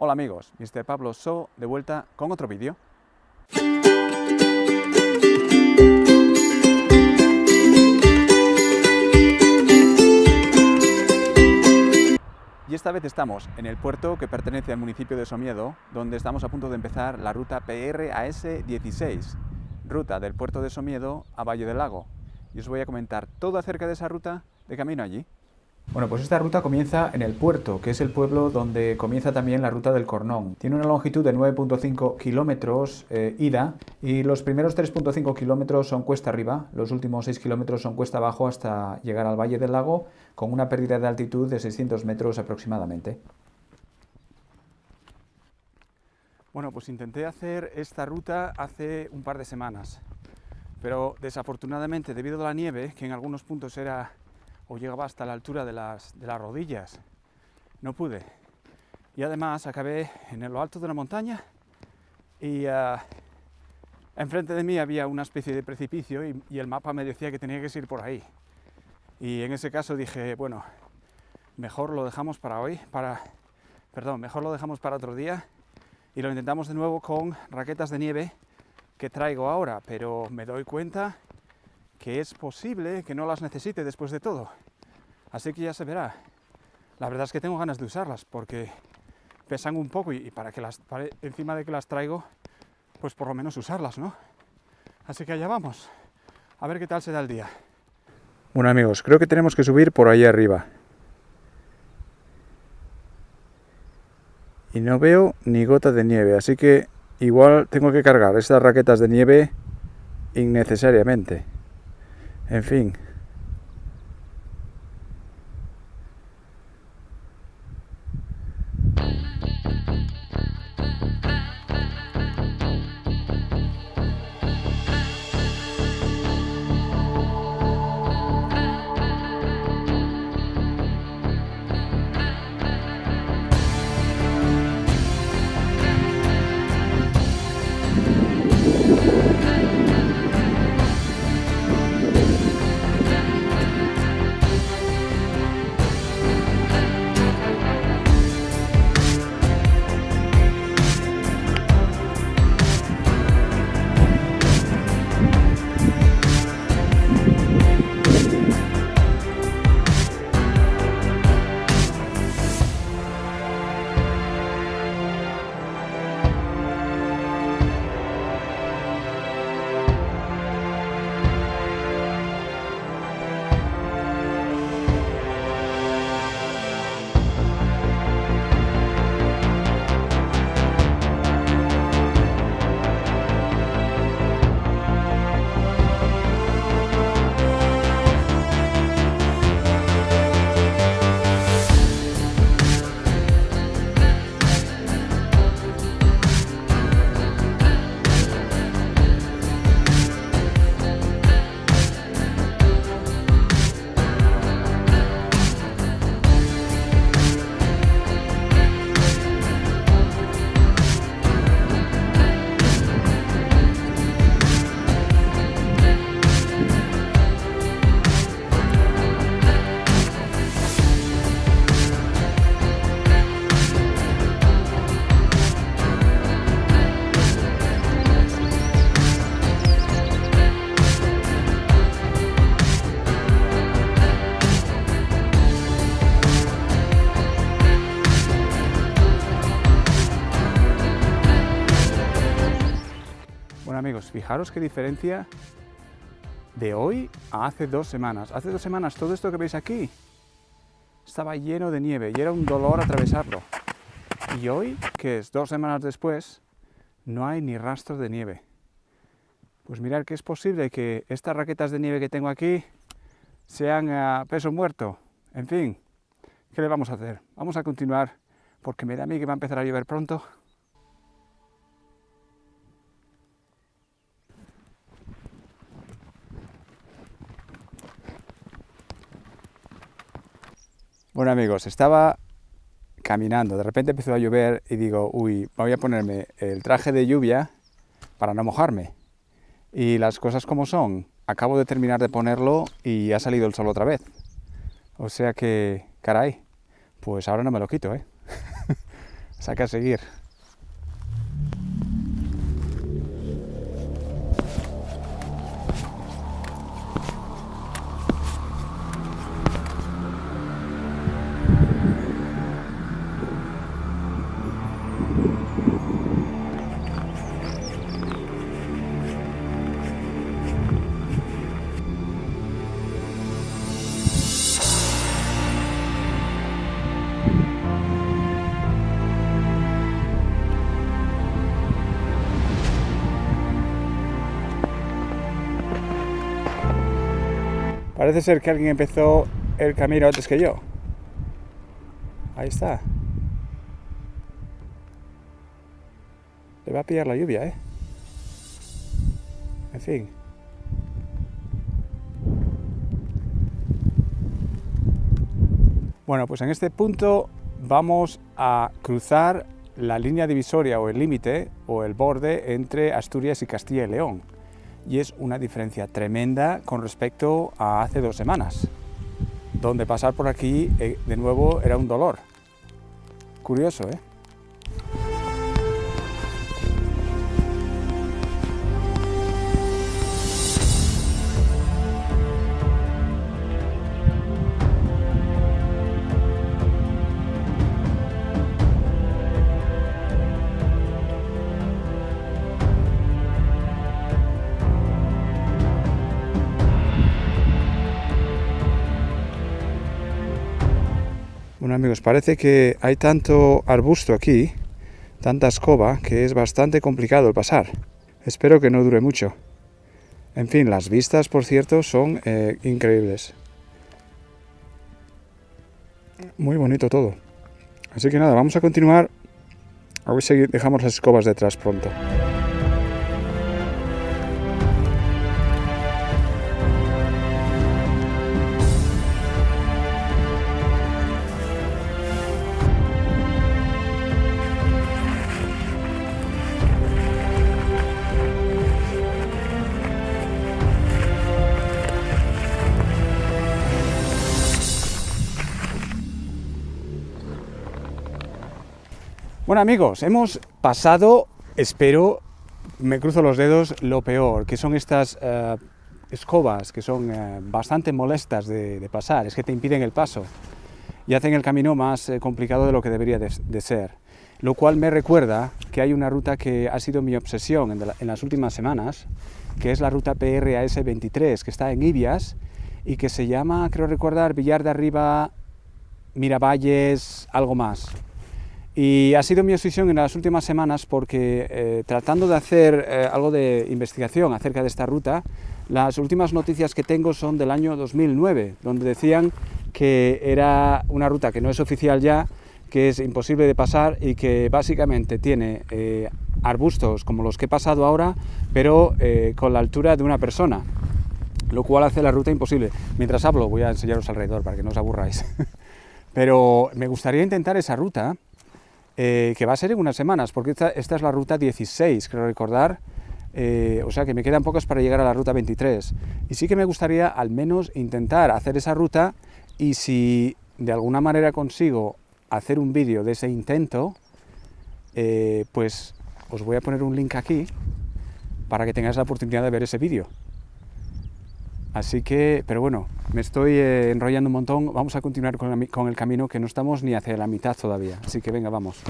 Hola amigos, Mr. Pablo So de vuelta con otro vídeo. Y esta vez estamos en el puerto que pertenece al municipio de Somiedo, donde estamos a punto de empezar la ruta PRAS16, ruta del puerto de Somiedo a Valle del Lago. Y os voy a comentar todo acerca de esa ruta de camino allí. Bueno, pues esta ruta comienza en el puerto, que es el pueblo donde comienza también la ruta del Cornón. Tiene una longitud de 9,5 kilómetros ida y los primeros 3,5 kilómetros son cuesta arriba, los últimos 6 kilómetros son cuesta abajo hasta llegar al Valle del Lago con una pérdida de altitud de 600 metros aproximadamente. Bueno, pues intenté hacer esta ruta hace un par de semanas, pero desafortunadamente debido a la nieve, que en algunos puntos era o llegaba hasta la altura de las rodillas, no pude. Y además acabé en lo alto de una montaña y enfrente de mí había una especie de precipicio y el mapa me decía que tenía que ir por ahí. Y en ese caso dije, bueno, mejor lo dejamos para hoy, mejor lo dejamos para otro día y lo intentamos de nuevo con raquetas de nieve que traigo ahora, pero me doy cuenta que es posible que no las necesite después de todo. Así que ya se verá. La verdad es que tengo ganas de usarlas porque pesan un poco y para encima de que las traigo, pues por lo menos usarlas, ¿no? Así que allá vamos. A ver qué tal se da el día. Bueno amigos, creo que tenemos que subir por ahí arriba. Y no veo ni gota de nieve, así que igual tengo que cargar estas raquetas de nieve innecesariamente. En fin. Bueno amigos, fijaros qué diferencia de hoy a hace 2 semanas. Hace 2 semanas todo esto que veis aquí estaba lleno de nieve y era un dolor atravesarlo. Y hoy, que es 2 semanas después, no hay ni rastros de nieve. Pues mirad que es posible que estas raquetas de nieve que tengo aquí sean a peso muerto. En fin, ¿qué le vamos a hacer? Vamos a continuar porque me da a mí que va a empezar a llover pronto. Bueno amigos, estaba caminando, de repente empezó a llover y digo, uy, voy a ponerme el traje de lluvia para no mojarme. Y las cosas como son, acabo de terminar de ponerlo y ha salido el sol otra vez. O sea que, caray, pues ahora no me lo quito, ¿eh? Saca a seguir. Parece ser que alguien empezó el camino antes que yo. Ahí está. Le va a pillar la lluvia, ¿eh? En fin. Bueno, pues en este punto vamos a cruzar la línea divisoria o el límite o el borde entre Asturias y Castilla y León. Y es una diferencia tremenda con respecto a hace 2 semanas, donde pasar por aquí de nuevo era un dolor. Curioso, ¿eh? Bueno amigos, parece que hay tanto arbusto aquí, tanta escoba, que es bastante complicado el pasar. Espero que no dure mucho. En fin, las vistas, por cierto, son increíbles. Muy bonito todo. Así que nada, vamos a continuar. A ver si dejamos las escobas detrás pronto. Bueno amigos, hemos pasado, espero, me cruzo los dedos, lo peor, que son estas escobas que son bastante molestas de pasar, es que te impiden el paso y hacen el camino más complicado de lo que debería de ser. Lo cual me recuerda que hay una ruta que ha sido mi obsesión en las últimas semanas, que es la ruta PRAS 23, que está en Ibias y que se llama, creo recordar, Villar de Arriba, Miravalles, algo más. Y ha sido mi obsesión en las últimas semanas porque tratando de hacer algo de investigación acerca de esta ruta, las últimas noticias que tengo son del año 2009, donde decían que era una ruta que no es oficial ya, que es imposible de pasar y que básicamente tiene arbustos como los que he pasado ahora, pero con la altura de una persona, lo cual hace la ruta imposible. Mientras hablo voy a enseñaros alrededor para que no os aburráis. Pero me gustaría intentar esa ruta, que va a ser en unas semanas, porque esta es la ruta 16, creo recordar, o sea que me quedan pocas para llegar a la ruta 23. Y sí que me gustaría al menos intentar hacer esa ruta, y si de alguna manera consigo hacer un vídeo de ese intento, pues os voy a poner un link aquí para que tengáis la oportunidad de ver ese vídeo. Así que, pero bueno, me estoy enrollando un montón. Vamos a continuar con el camino, que no estamos ni hacia la mitad todavía. Así que venga, vamos.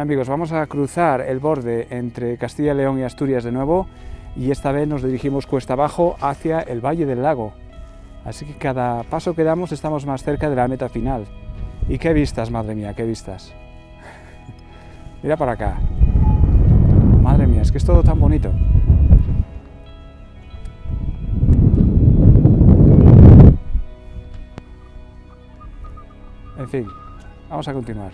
Bueno amigos, vamos a cruzar el borde entre Castilla y León y Asturias de nuevo y esta vez nos dirigimos cuesta abajo hacia el Valle del Lago. Así que cada paso que damos estamos más cerca de la meta final. Y qué vistas, madre mía, qué vistas. Mira para acá. Madre mía, es que es todo tan bonito. En fin, vamos a continuar.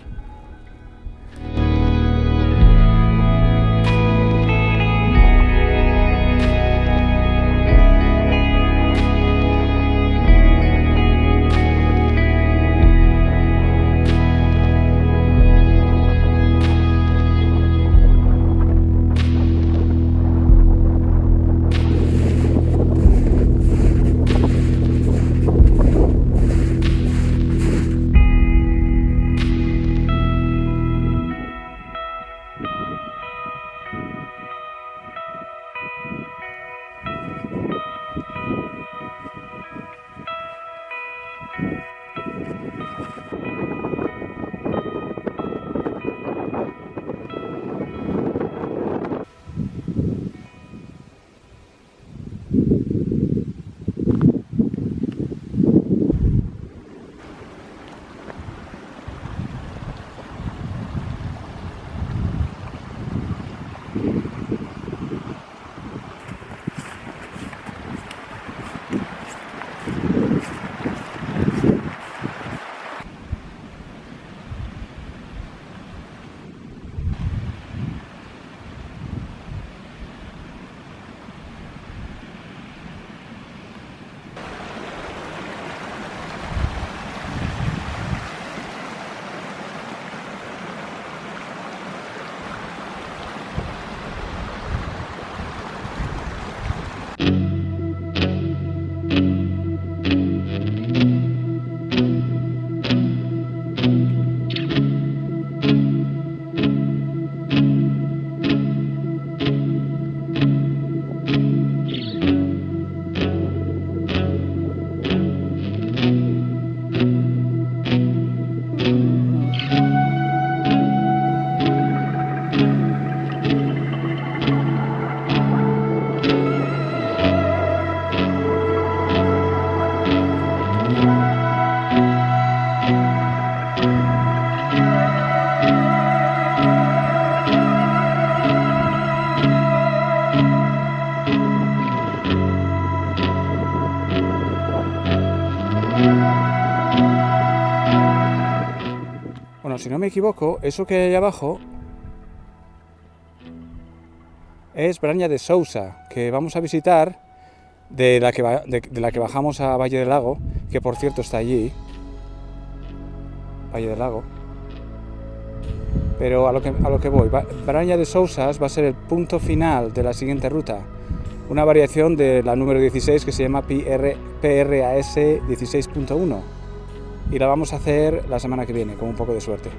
Bueno, si no me equivoco, eso que hay ahí abajo es Braña de Sousa, que vamos a visitar, de la que bajamos a Valle del Lago, que por cierto está allí, Valle del Lago. Pero a lo que voy, Braña de Sousas va a ser el punto final de la siguiente ruta, una variación de la número 16 que se llama PRAS 16.1. Y la vamos a hacer la semana que viene, con un poco de suerte.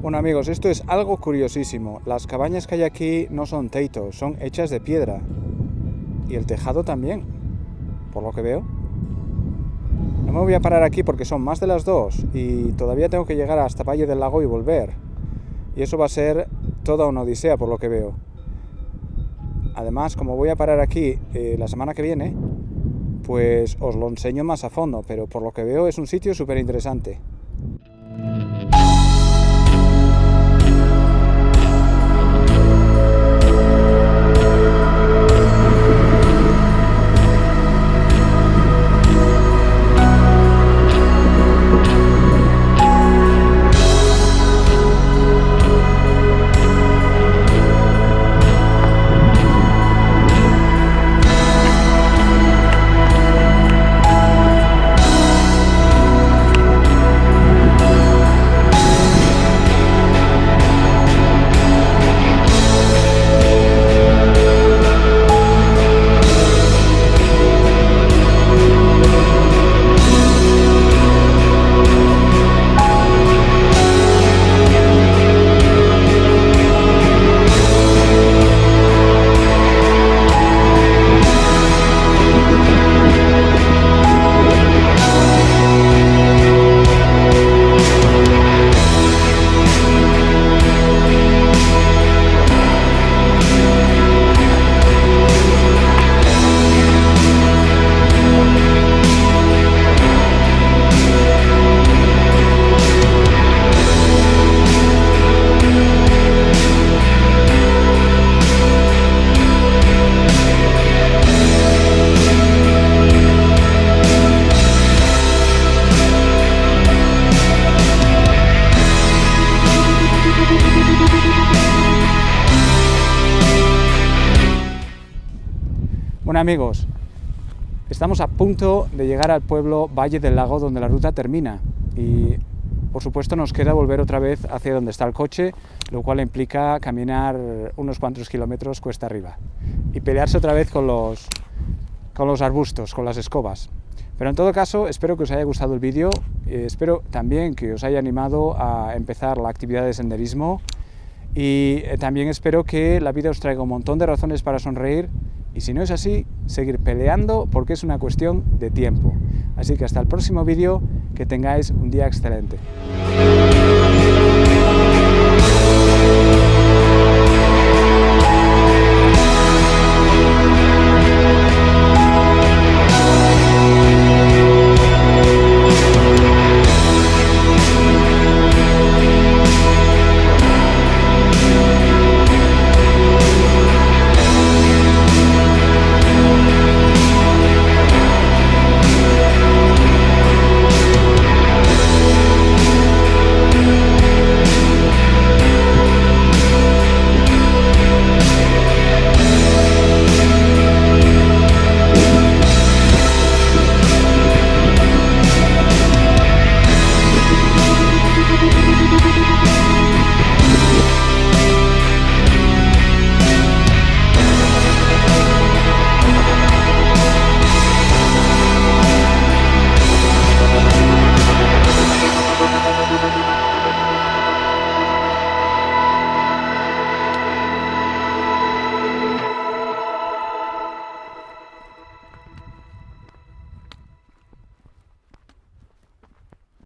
Bueno amigos, esto es algo curiosísimo. Las cabañas que hay aquí no son teitos, son hechas de piedra. Y el tejado también, por lo que veo. No me voy a parar aquí porque son más de las 2 y todavía tengo que llegar hasta Valle del Lago y volver. Y eso va a ser toda una odisea por lo que veo. Además, como voy a parar aquí la semana que viene, pues os lo enseño más a fondo, pero por lo que veo es un sitio súper interesante. Bueno amigos, estamos a punto de llegar al pueblo Valle del Lago donde la ruta termina y por supuesto nos queda volver otra vez hacia donde está el coche, lo cual implica caminar unos cuantos kilómetros cuesta arriba y pelearse otra vez con los arbustos, con las escobas. Pero en todo caso, espero que os haya gustado el vídeo, espero también que os haya animado a empezar la actividad de senderismo y también espero que la vida os traiga un montón de razones para sonreír y si no es así, seguir peleando porque es una cuestión de tiempo. Así que hasta el próximo vídeo, que tengáis un día excelente.